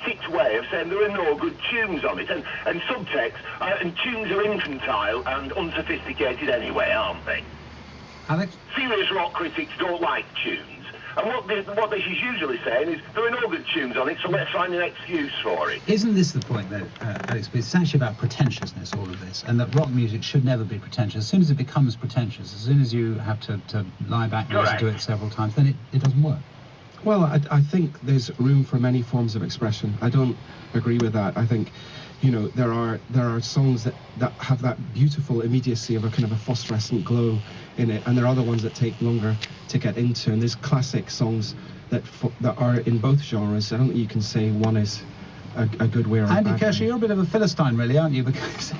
cryptic way of saying there are no good tunes on it, and subtext, and tunes are infantile and unsophisticated anyway, aren't they? Alex? Serious rock critics don't like tunes. And what this is usually saying is, there are no good tunes on it, so let's find an excuse for it. Isn't this the point, though, Alex? It's actually about pretentiousness, all of this, and that rock music should never be pretentious. As soon as it becomes pretentious, as soon as you have to lie back and listen to it several times, then it doesn't work. Well, I think there's room for many forms of expression. I don't agree with that. I think, you know, there are songs that have that beautiful immediacy of a kind of a phosphorescent glow in it, and there are other ones that take longer to get into, and there's classic songs that are in both genres. I don't think you can say one is a good way or a bad way. Andy Kershaw, you're a bit of a Philistine, really, aren't you? Because